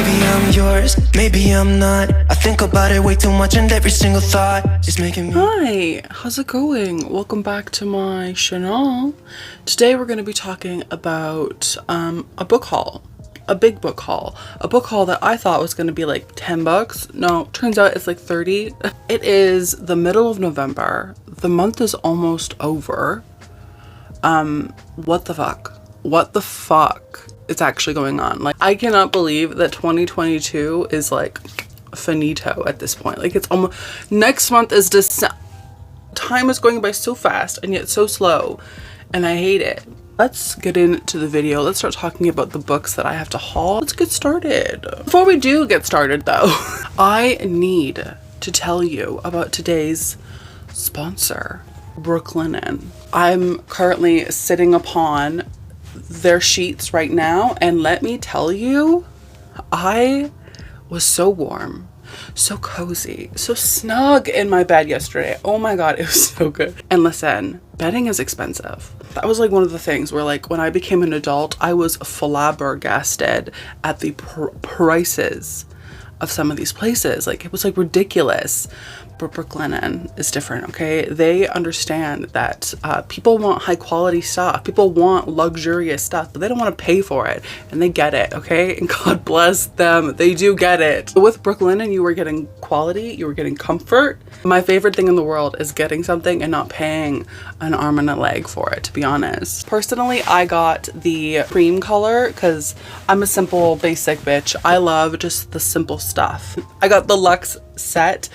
Maybe I'm yours, maybe I'm not. I think about it way too much and every single thought is making me... Hi, how's it going? Welcome back to my channel. Today we're going to be talking about a book haul. A big book haul. A book haul that I thought was going to be like 10 bucks. No, turns out it's like 30. It is the middle of November. The month is almost over. What the fuck? What the fuck is actually going on? Like, I cannot believe that 2022 is like finito at this point. Like, it's almost, next month is December. Time is going by so fast and yet so slow, and I hate it. Let's get into the video. Let's start talking about the books that I have to haul. Let's get started. Before we do get started though, I need to tell you about today's sponsor, Brooklinen. I'm currently sitting upon their sheets right now, and let me tell you, I was so warm, so cozy, so snug in my bed yesterday. Oh my god, it was so good. And listen, bedding is expensive. That was like one of the things where, like, when I became an adult, I was flabbergasted at the prices of some of these places. Like, it was like ridiculous. But Brooklinen is different, okay? They understand that people want high quality stuff. People want luxurious stuff, but they don't want to pay for it. And they get it, okay? And God bless them. They do get it. With Brooklinen, you were getting quality, you were getting comfort. My favorite thing in the world is getting something and not paying an arm and a leg for it, to be honest. Personally, I got the cream color because I'm a simple, basic bitch. I love just the simple stuff. I got the Luxe set,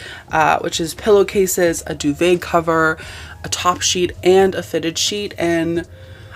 which is pillowcases, a duvet cover, a top sheet, and a fitted sheet. And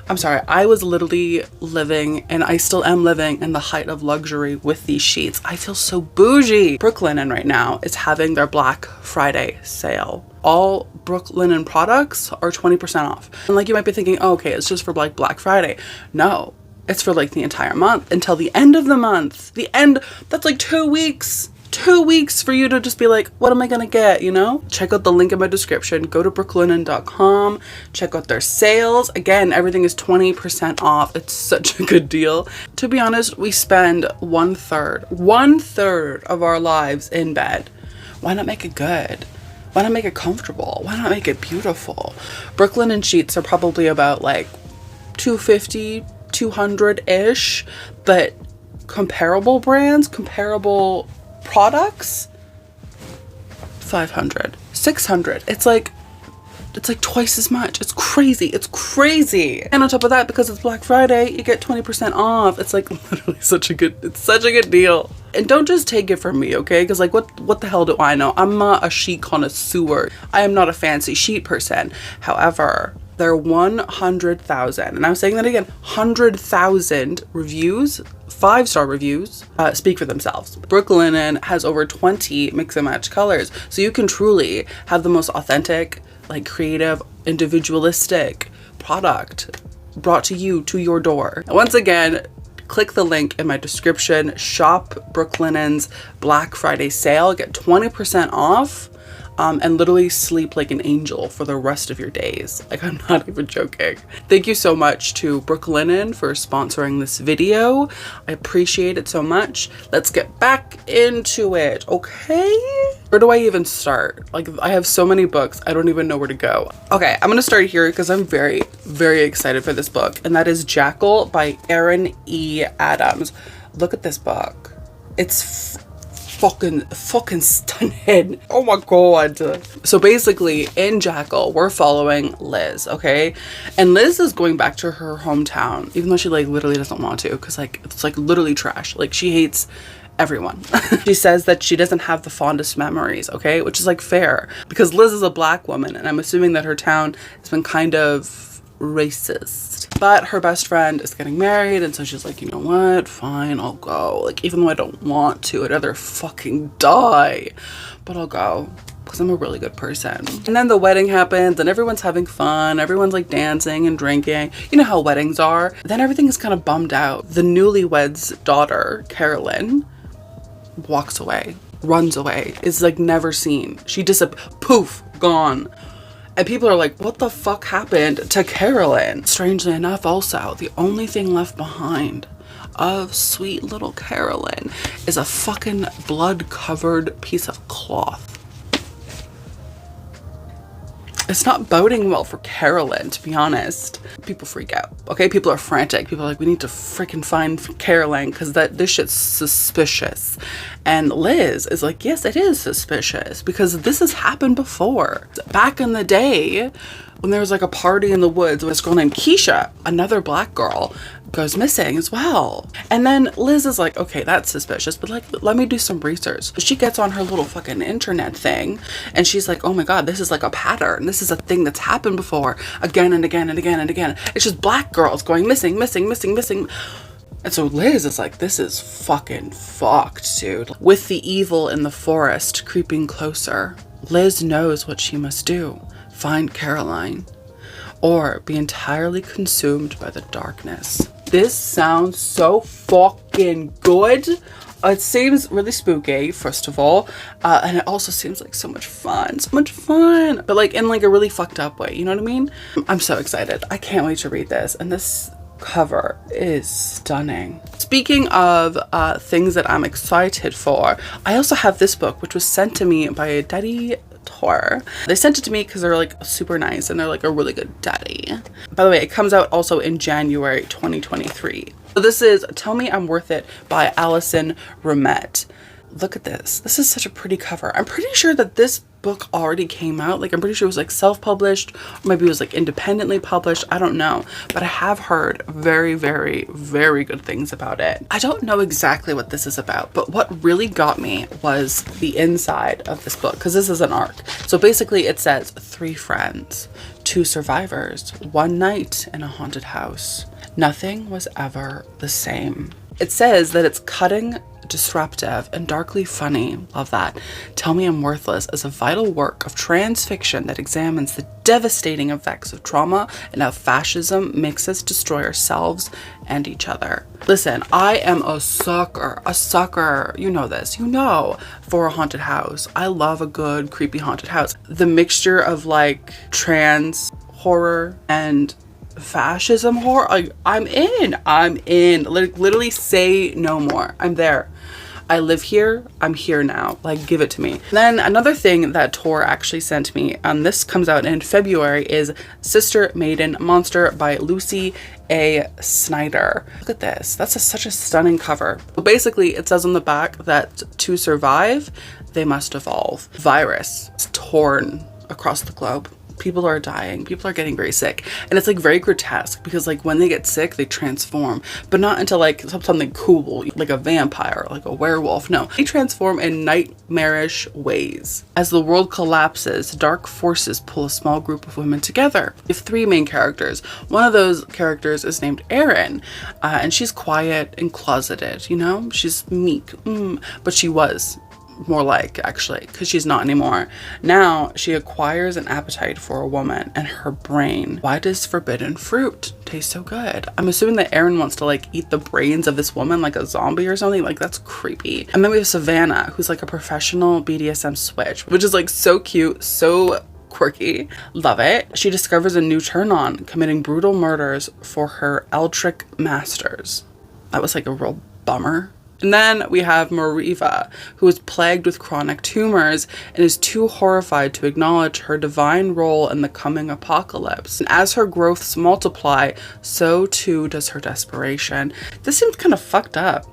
I'm sorry, I was literally living, and I still am living, in the height of luxury with these sheets. I feel so bougie. Brooklinen right now is having their Black Friday sale. All Brooklinen products are 20% off. And like, you might be thinking, oh, okay, it's just for like Black Friday. No, it's for like the entire month until the end of the month. The end, that's like 2 weeks. 2 weeks for you to just be like, what am I gonna get, you know? Check out the link in my description. Go to brooklinen.com, check out their sales. Again, everything is 20% off. It's such a good deal. To be honest, we spend one third of our lives in bed. Why not make it good? Why not make it comfortable? Why not make it beautiful? Brooklinen sheets are probably about like $250, $200-ish, but comparable brands, comparable products, $500, $600. It's like twice as much. It's crazy. It's crazy. And on top of that, because it's Black Friday, you get 20% off. It's like literally such a good deal. And don't just take it from me, okay? Because like, what the hell do I know? I'm not a sheet connoisseur. I am not a fancy sheet person. However, there are 100,000, and I'm saying that again, 100,000 reviews, 5-star reviews, speak for themselves. Brooklinen has over 20 mix and match colors, so you can truly have the most authentic, like, creative, individualistic product brought to you, to your door. And once again, click the link in my description, shop Brooklinen's Black Friday sale, get 20% off. And literally sleep like an angel for the rest of your days. Like, I'm not even joking. Thank you so much to Brooklinen for sponsoring this video. I appreciate it so much. Let's get back into it, okay? Where do I even start? Like, I have so many books, I don't even know where to go. Okay, I'm gonna start here because I'm very, very excited for this book, and that is Jackal by Erin E. Adams. Look at this book. It's fucking stunning. Oh my god. So basically, in Jackal, we're following Liz, okay? And Liz is going back to her hometown, even though she like literally doesn't want to, because like it's like literally trash. Like, she hates everyone. She says that she doesn't have the fondest memories, okay? Which is like fair, because Liz is a black woman, and I'm assuming that her town has been kind of racist. But her best friend is getting married, and so she's like, you know what, fine, I'll go. Like, even though I don't want to, I'd rather fucking die, but I'll go because I'm a really good person. And then the wedding happens, and everyone's having fun, everyone's like dancing and drinking, you know how weddings are. Then everything is kind of bummed out. The newlywed's daughter, Carolyn, walks away, runs away, is like never seen. She poof, gone. And people are like, what the fuck happened to Carolyn? Strangely enough, also, the only thing left behind of sweet little Carolyn is a fucking blood-covered piece of cloth. It's not boding well for Carolyn, to be honest. People freak out, okay? People are frantic. People are like, we need to freaking find Carolyn because this shit's suspicious. And Liz is like, yes, it is suspicious because this has happened before. Back in the day, when there was like a party in the woods with this girl named Keisha, another black girl, goes missing as well. And then Liz is like, okay, that's suspicious, but like, let me do some research. She gets on her little fucking internet thing and she's like, oh my God, this is like a pattern. This is a thing that's happened before again and again and again and again. It's just black girls going missing. And so Liz is like, this is fucking fucked, dude. With the evil in the forest creeping closer, Liz knows what she must do. Find Caroline or be entirely consumed by the darkness. This sounds so fucking good. It seems really spooky, first of all, and it also seems like so much fun, but like in like a really fucked up way, you know what I mean? I'm so excited. I can't wait to read this, and this cover is stunning. Speaking of things that I'm excited for, I also have this book, which was sent to me by a daddy tour. They sent it to me because they're like super nice and they're like a really good daddy. By the way, it comes out also in January 2023. So this is Tell Me I'm Worth It by Allison Ramette. Look at this. This is such a pretty cover. I'm pretty sure that this book already came out. Like, I'm pretty sure it was like self-published, or maybe it was like independently published. I don't know, but I have heard very, very, very good things about it. I don't know exactly what this is about, but what really got me was the inside of this book, because this is an arc. So basically it says 3 friends, 2 survivors, 1 night in a haunted house. Nothing was ever the same. It says that it's cutting, disruptive, and darkly funny. Love that. Tell Me I'm Worthless is a vital work of trans fiction that examines the devastating effects of trauma and how fascism makes us destroy ourselves and each other. Listen, I am a sucker, you know this, you know, for a haunted house. I love a good creepy haunted house. The mixture of like trans horror and fascism horror, like, I'm in, like, literally say no more. I'm there. I live here. I'm here now. Like, give it to me. Then another thing that Tor actually sent me, and this comes out in February, is Sister Maiden Monster by Lucy A. Snyder. Look at this. That's such a stunning cover. But basically, it says on the back that to survive, they must evolve. Virus is torn across the globe. People are dying. People are getting very sick. And it's like very grotesque because like when they get sick, they transform, but not into like something cool, like a vampire, like a werewolf. No, they transform in nightmarish ways. As the world collapses, dark forces pull a small group of women together. We have 3 main characters. One of those characters is named Erin, and she's quiet and closeted, you know? She's meek, but she was more like, actually, because she's not anymore. Now she acquires an appetite for a woman and her brain. Why does forbidden fruit taste so good? I'm assuming that Erin wants to like eat the brains of this woman like a zombie or something. Like, that's creepy. And then we have Savannah, who's like a professional BDSM switch, which is like so cute, so quirky. Love it. She discovers a new turn on, committing brutal murders for her eldritch masters. That was like a real bummer. And then we have Mariva, who is plagued with chronic tumors and is too horrified to acknowledge her divine role in the coming apocalypse. And as her growths multiply, so too does her desperation. This seems kind of fucked up.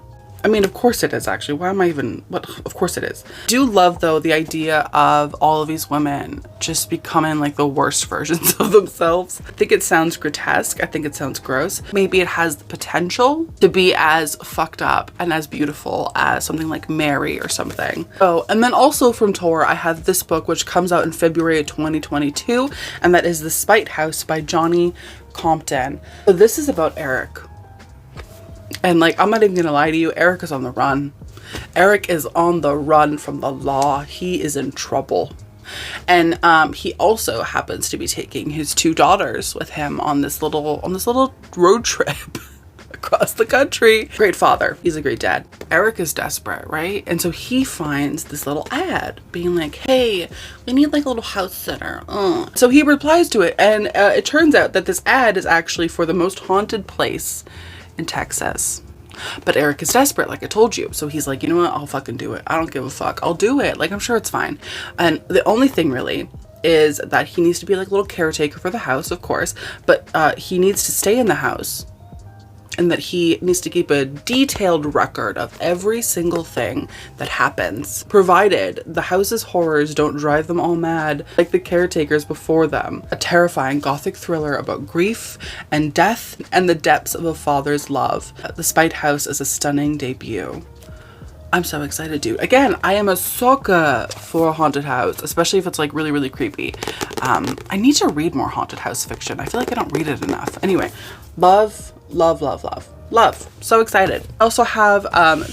I mean, of course it is, actually. Why am I even... What? Of course it is. I do love, though, the idea of all of these women just becoming, like, the worst versions of themselves. I think it sounds grotesque. I think it sounds gross. Maybe it has the potential to be as fucked up and as beautiful as something like Mary or something. Oh, and then also from Tor, I have this book, which comes out in February of 2022, and that is The Spite House by Johnny Compton. So this is about Eric. And like, I'm not even gonna lie to you, Eric is on the run. Eric is on the run from the law. He is in trouble. And he also happens to be taking his 2 daughters with him on this little road trip across the country. Great father. He's a great dad. Eric is desperate, right? And so he finds this little ad being like, hey, we need like a little house sitter. So he replies to it, and it turns out that this ad is actually for the most haunted place in Texas. But Eric is desperate, like I told you. So he's like, you know what? I'll fucking do it. I don't give a fuck. I'll do it. Like, I'm sure it's fine. And the only thing really is that he needs to be like a little caretaker for the house, of course, but he needs to stay in the house, and that he needs to keep a detailed record of every single thing that happens, provided the house's horrors don't drive them all mad like the caretakers before them. A terrifying gothic thriller about grief and death and the depths of a father's love. The Spite House is a stunning debut. I'm so excited, dude. Again, I am a sucker for a haunted house, especially if it's like really, really creepy. I need to read more haunted house fiction. I feel like I don't read it enough. Anyway, love. So excited. I also have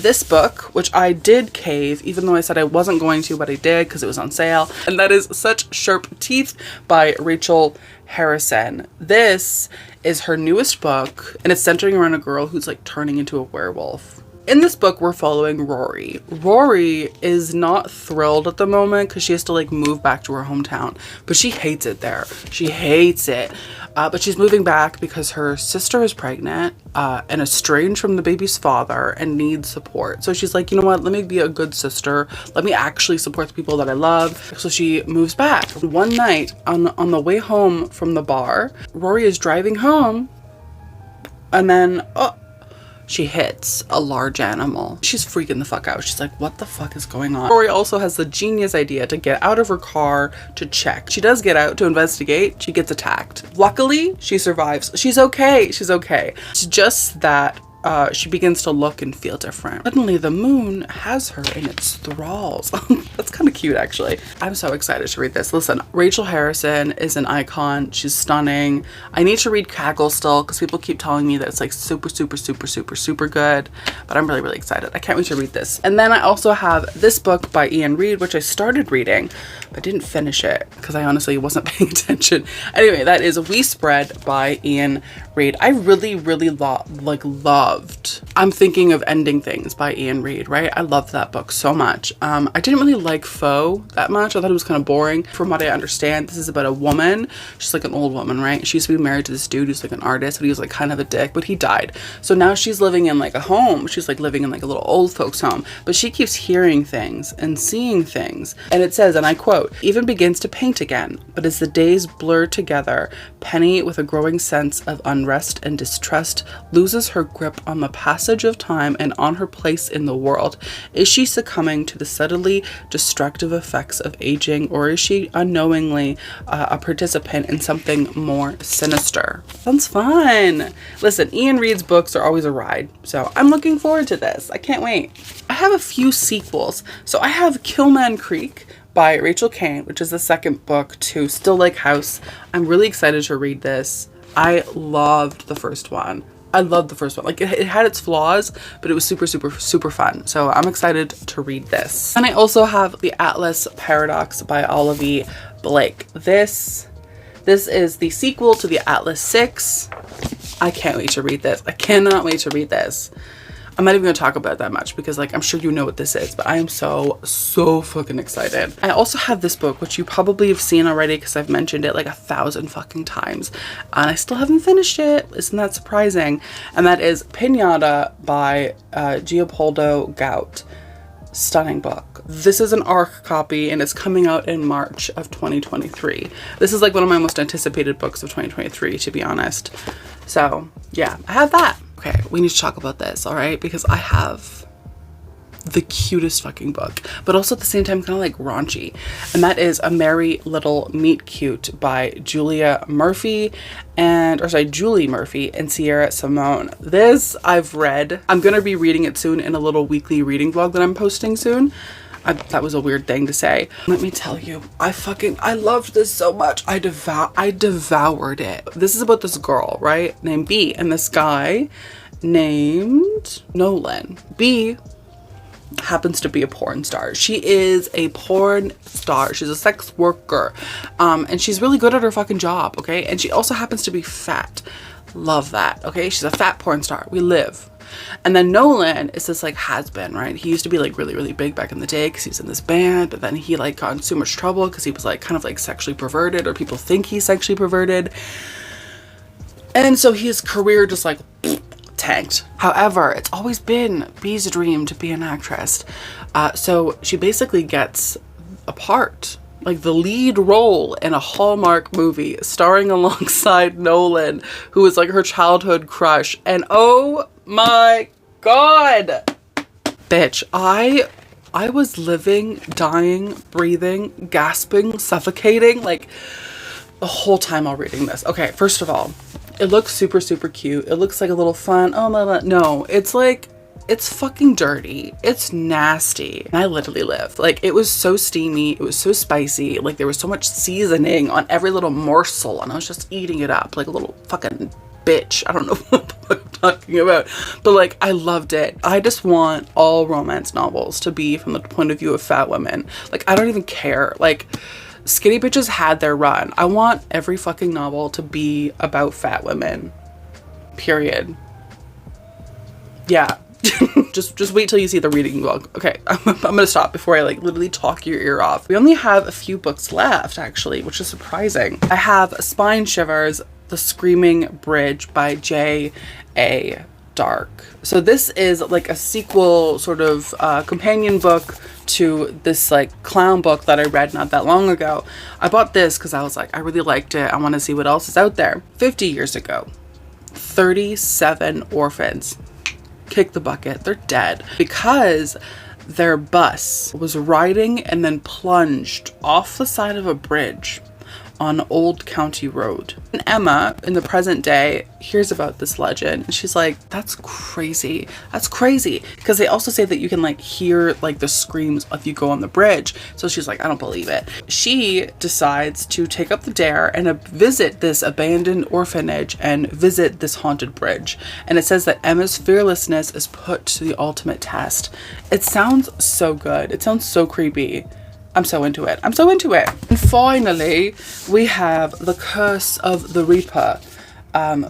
this book, which I did cave, even though I said I wasn't going to, but I did because it was on sale. And that is Such Sharp Teeth by Rachel Harrison. This is her newest book, and it's centering around a girl who's like turning into a werewolf. In this book, we're following Rory. Rory is not thrilled at the moment because she has to like move back to her hometown, but she hates it there. She hates it. But she's moving back because her sister is pregnant and estranged from the baby's father and needs support. So she's like, you know what? Let me be a good sister. Let me actually support the people that I love. So she moves back. One night on the way home from the bar, Rory is driving home, and then she hits a large animal. She's freaking the fuck out. She's like, what the fuck is going on? Rory also has the genius idea to get out of her car to check. She does get out to investigate. She gets attacked. Luckily, she survives. She's okay. She's okay. It's just that she begins to look and feel different. Suddenly the moon has her in its thralls. That's kind of cute, actually. I'm so excited to read this. Listen, Rachel Harrison is an icon. She's stunning. I need to read Cackle still because people keep telling me that it's like super good, but I'm really excited. I can't wait to read this. And then I also have this book by Ian Reid, which I started reading but didn't finish it because I honestly wasn't paying attention. Anyway, that is We Spread by Ian Reid. I really loved I'm Thinking of Ending Things by Ian Reid, right? I loved that book so much. I didn't really like Faux that much. I thought it was kind of boring. From what I understand, this is about a woman. She's like an old woman, right? She used to be married to this dude who's like an artist, but he was like kind of a dick, but he died. So now she's living in like a home. She's like living in like a little old folks home, but she keeps hearing things and seeing things. And it says, and I quote, even begins to paint again, but as the days blur together, Penny, with a growing sense of unrest and distrust, loses her grip on the passage of time and on her place in the world. Is she succumbing to the subtly destructive effects of aging, or is she unknowingly a participant in something more sinister? Sounds fun. Listen, Ian Reid's books are always a ride, so I'm looking forward to this. I can't wait. I have a few sequels. So I have Killman Creek by Rachel Kane, which is the second book to Still Lake House. I'm really excited to read this. I loved the first one. Like it had its flaws, but it was super fun. So I'm excited to read this. And I also have The Atlas Paradox by Olivia Blake. This is the sequel to The Atlas 6. I can't wait to read this. I cannot wait to read this. I'm not even gonna talk about it that much because like I'm sure you know what this is, but I am so fucking excited. I also have this book, which you probably have seen already because I've mentioned it like 1,000 fucking times, and I still haven't finished it. Isn't that surprising? And that is Pinata by Leopoldo Gout. Stunning book. This is an ARC copy and it's coming out in March of 2023. This is like one of my most anticipated books of 2023, to be honest. So yeah, I have that. Okay, we need to talk about this, all right? Because I have the cutest fucking book, but also at the same time kind of like raunchy. And that is A Merry Little Meet Cute by Julie Murphy and Sierra Simone. This I've read. I'm gonna be reading it soon in a little weekly reading vlog that I'm posting soon. That was a weird thing to say. Let me tell you, I loved this so much. I devoured it. This is about this girl, right, named B, and this guy named Nolan. B happens to be a porn star. She is a porn star. She's a sex worker. And she's really good at her fucking job, okay? And she also happens to be fat. Love that, okay? She's a fat porn star. We live. And then Nolan is this like has-been, right? He used to be like really big back in the day because he was in this band, but then he like got in so much trouble because he was like kind of like sexually perverted, or people think he's sexually perverted. And so his career just like tanked. However, it's always been Bee's dream to be an actress. So she basically gets a part, like the lead role in a Hallmark movie starring alongside Nolan, who was like her childhood crush. And oh my God, bitch, I was living, dying, breathing, gasping, suffocating, like the whole time while reading this. Okay, first of all, it looks super, super cute. It looks like a little fun. Oh my God. No, it's like, it's fucking dirty. It's nasty. And I literally lived. Like, it was so steamy. It was so spicy. Like, there was so much seasoning on every little morsel. And I was just eating it up like a little fucking bitch. I don't know what the fuck I'm talking about. But like, I loved it. I just want all romance novels to be from the point of view of fat women. Like, I don't even care. Like, skinny bitches had their run. I want every fucking novel to be about fat women. Period. Yeah. just wait till you see the reading vlog. Okay, I'm gonna stop before I like literally talk your ear off. We only have a few books left, actually, which is surprising. I have Spine Shivers, The Screaming Bridge by J.A. Dark. So this is like a sequel, sort of companion book to this like clown book that I read not that long ago. I bought this because I was like, I really liked it. I want to see what else is out there. 50 years ago, 37 orphans kick the bucket. They're dead because their bus was riding and then plunged off the side of a bridge on Old County Road. And Emma, in the present day, hears about this legend and she's like, that's crazy. That's crazy. Because they also say that you can like hear like the screams if you go on the bridge. So she's like, I don't believe it. She decides to take up the dare and visit this abandoned orphanage and visit this haunted bridge. And it says that Emma's fearlessness is put to the ultimate test. It sounds so good. It sounds so creepy. I'm so into it. I'm so into it. And finally, we have The Curse of the Reaper,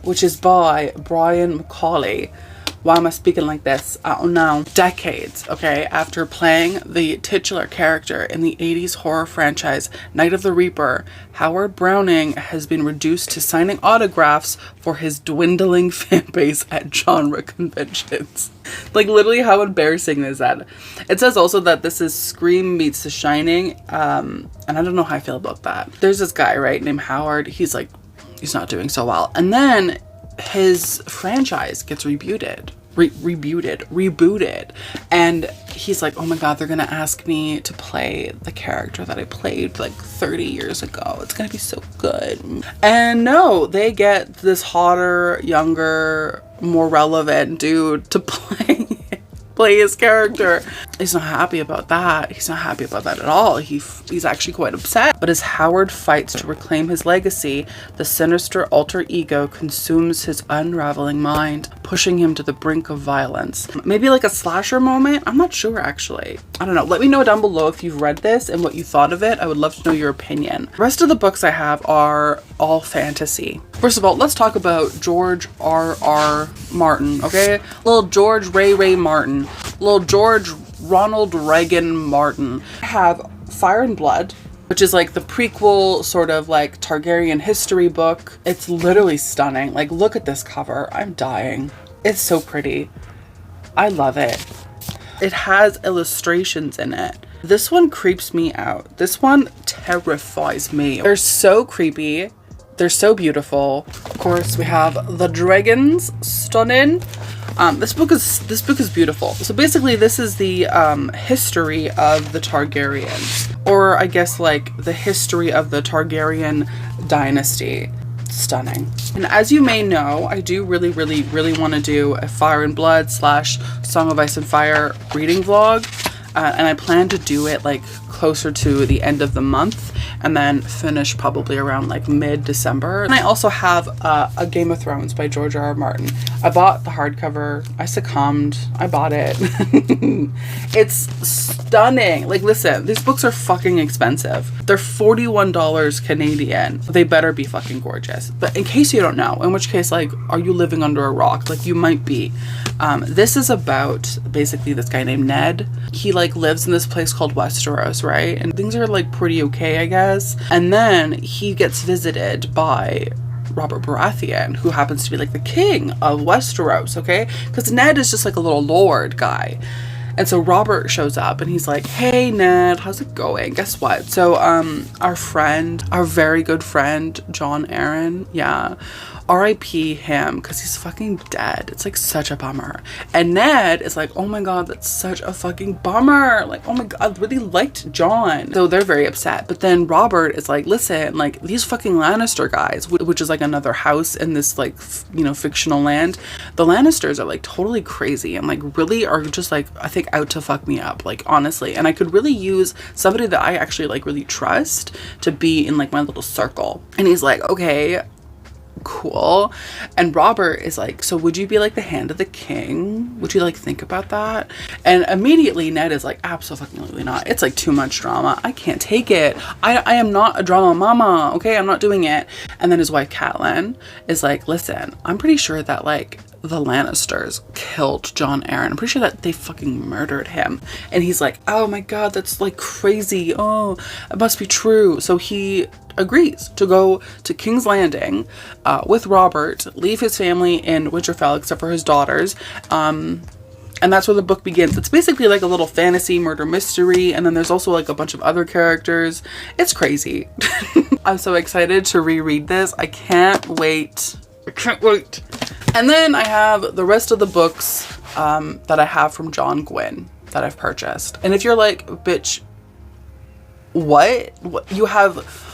which is by Brian Macaulay. Why am I speaking like this? I don't know. Decades, okay, after playing the titular character in the 80s horror franchise Night of the Reaper, Howard Browning has been reduced to signing autographs for his dwindling fan base at genre conventions. Like, literally, how embarrassing is that? It says also that this is Scream meets The Shining, and I don't know how I feel about that. There's this guy, right, named Howard. He's not doing so well. And then his franchise gets rebooted, and he's like, oh my God, they're gonna ask me to play the character that I played like 30 years ago. It's gonna be so good. And no, they get this hotter, younger, more relevant dude to play his character. He's not happy about that. He's not happy about that at all. He's actually quite upset. But as Howard fights to reclaim his legacy, the sinister alter ego consumes his unraveling mind, pushing him to the brink of violence. Maybe like a slasher moment? I'm not sure, actually. I don't know. Let me know down below if you've read this and what you thought of it. I would love to know your opinion. The rest of the books I have are all fantasy. First of all, let's talk about George R.R. Martin, okay? Little George Ray Martin. Little George Ronald Reagan Martin. I have Fire and Blood, which is like the prequel sort of like Targaryen history book. It's literally stunning. Like, look at this cover. I'm dying. It's so pretty. I love it. It has illustrations in it. This one creeps me out. This one terrifies me. They're so creepy. They're so beautiful. Of course, we have The Dragons. Stunning. This book is beautiful. So basically, this is the history of the Targaryens, or I guess like the history of the Targaryen dynasty. Stunning. And as you may know, I do really want to do a Fire and Blood / Song of Ice and Fire reading vlog, and I plan to do it like closer to the end of the month and then finish probably around like mid-December. And I also have a Game of Thrones by George R.R. Martin. I bought the hardcover. I succumbed. I bought it. It's stunning. Like, listen, these books are fucking expensive. They're $41 Canadian. They better be fucking gorgeous. But in case you don't know, in which case, like, are you living under a rock? Like, you might be. This is about basically this guy named Ned. He like lives in this place called Westeros, right? And things are like pretty okay, I guess. And then he gets visited by Robert Baratheon, who happens to be like the king of Westeros, okay? Because Ned is just like a little lord guy. And so Robert shows up and he's like, hey Ned, how's it going? Guess what? So our very good friend, John Arryn, yeah, R.I.P. him, because he's fucking dead. It's like such a bummer. And Ned is like, oh my god, that's such a fucking bummer. Like, oh my god, I really liked John. So they're very upset. But then Robert is like, listen, like these fucking Lannister guys, which is like another house in this like, you know, fictional land. The Lannisters are like totally crazy and like really are just like, I think out to fuck me up, like honestly. And I could really use somebody that I actually like really trust to be in like my little circle. And he's like, okay, cool. And Robert is like, so would you be like the hand of the king? Would you like think about that? And immediately Ned is like, absolutely not. It's like too much drama. I can't take it. I am not a drama mama. Okay, I'm not doing it. And then his wife Catelyn is like, listen, I'm pretty sure that like the Lannisters killed John Arryn. I'm pretty sure that they fucking murdered him. And he's like, oh my god, that's like crazy. Oh, it must be true. So he agrees to go to King's Landing with Robert, leave his family in Winterfell except for his daughters. And that's where the book begins. It's basically like a little fantasy murder mystery. And then there's also like a bunch of other characters. It's crazy. I'm so excited to reread this. I can't wait. I can't wait. And then I have the rest of the books that I have from John Gwynne that I've purchased. And if you're like, bitch, what you have?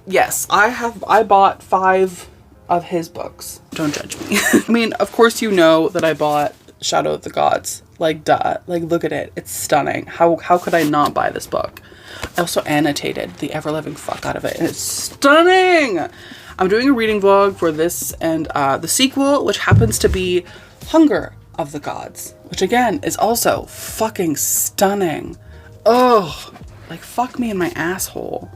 Yes, I bought 5 of his books. Don't judge me. I mean, of course you know that I bought Shadow of the Gods. Like, duh. Like, look at it. It's stunning. How could I not buy this book? I also annotated the ever-living fuck out of it. And it's stunning! I'm doing a reading vlog for this and the sequel, which happens to be Hunger of the Gods. Which, again, is also fucking stunning. Ugh. Like, fuck me in my asshole.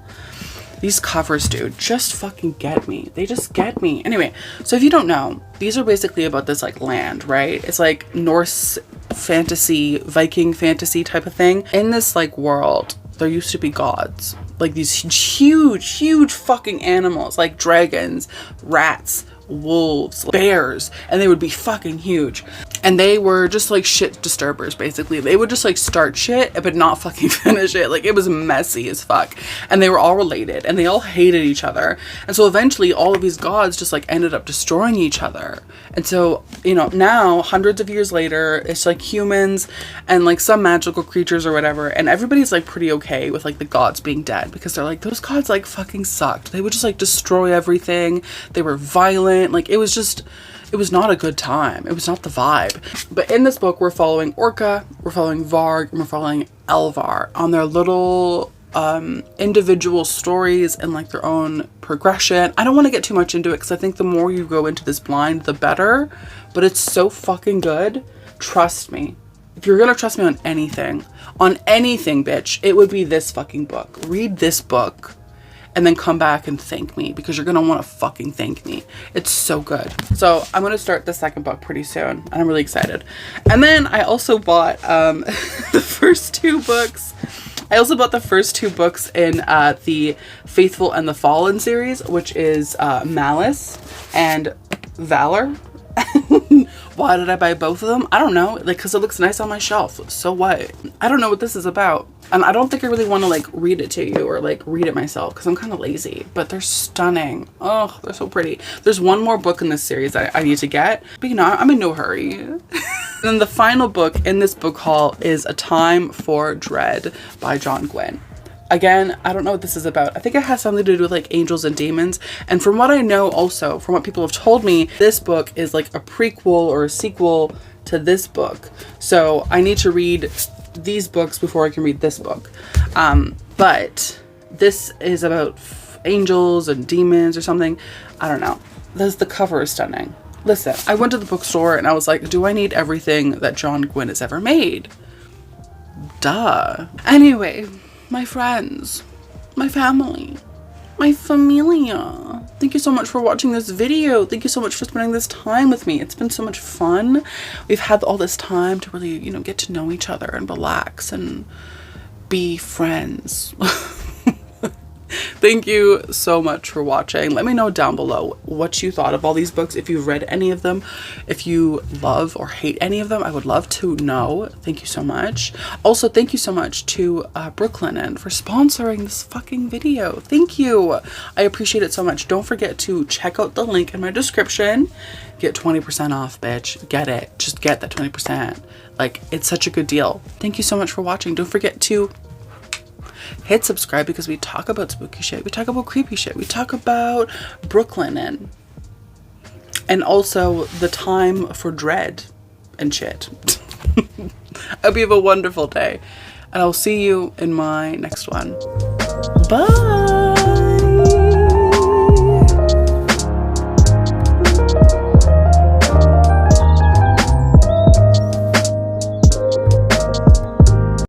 These covers, dude, just fucking get me. They just get me. Anyway, so if you don't know, these are basically about this like land, right? It's like Norse fantasy, Viking fantasy type of thing. In this like world, there used to be gods. Like these huge fucking animals, like dragons, rats, wolves, bears, and they would be fucking huge. And they were just like shit disturbers, basically. They would just like start shit but not fucking finish it. Like it was messy as fuck. And they were all related and they all hated each other. And so eventually all of these gods just like ended up destroying each other. And so, you know, now hundreds of years later, it's like humans and like some magical creatures or whatever. And everybody's like pretty okay with like the gods being dead because they're like, those gods like fucking sucked. They would just like destroy everything. They were violent. Like it was not a good time. It was not the vibe. But in this book, we're following Orca, we're following Varg, and we're following Elvar on their little individual stories and like their own progression. I don't want to get too much into it because I think the more you go into this blind, the better. But it's so fucking good. Trust me. If you're gonna trust me on anything, bitch, it would be this fucking book. Read this book. And then come back and thank me because you're gonna want to fucking thank me. It's so good. So I'm gonna start the second book pretty soon and I'm really excited. And then I also bought the first 2 books. I also bought the first 2 books in the Faithful and the Fallen series, which is Malice and Valor. Why did I buy both of them? I don't know. Like, because it looks nice on my shelf. So what? I don't know what this is about. And I don't think I really want to like read it to you or like read it myself because I'm kind of lazy. But they're stunning. Oh, they're so pretty. There's one more book in this series that I need to get. But you know, I'm in no hurry. And then the final book in this book haul is A Time for Dread by John Gwynne. Again, I don't know what this is about. I think it has something to do with like angels and demons. And from what I know also, from what people have told me, this book is like a prequel or a sequel to this book. So I need to read these books before I can read this book. But this is about angels and demons or something. I don't know. The cover is stunning. Listen, I went to the bookstore and I was like, do I need everything that John Gwynne has ever made? Duh. Anyway, my friends, my family, my familia. Thank you so much for watching this video. Thank you so much for spending this time with me. It's been so much fun. We've had all this time to really, you know, get to know each other and relax and be friends. Thank you so much for watching. Let me know down below what you thought of all these books. If you've read any of them, if you love or hate any of them, I would love to know. Thank you so much. Also, thank you so much to Brooklinen for sponsoring this fucking video. Thank you. I appreciate it so much. Don't forget to check out the link in my description. Get 20% off, bitch. Get it. Just get that 20%. Like, it's such a good deal. Thank you so much for watching. Don't forget to hit subscribe because we talk about spooky shit. We talk about creepy shit. We talk about Brooklyn and also the time for dread and shit. I hope you have a wonderful day. And I'll see you in my next one. Bye.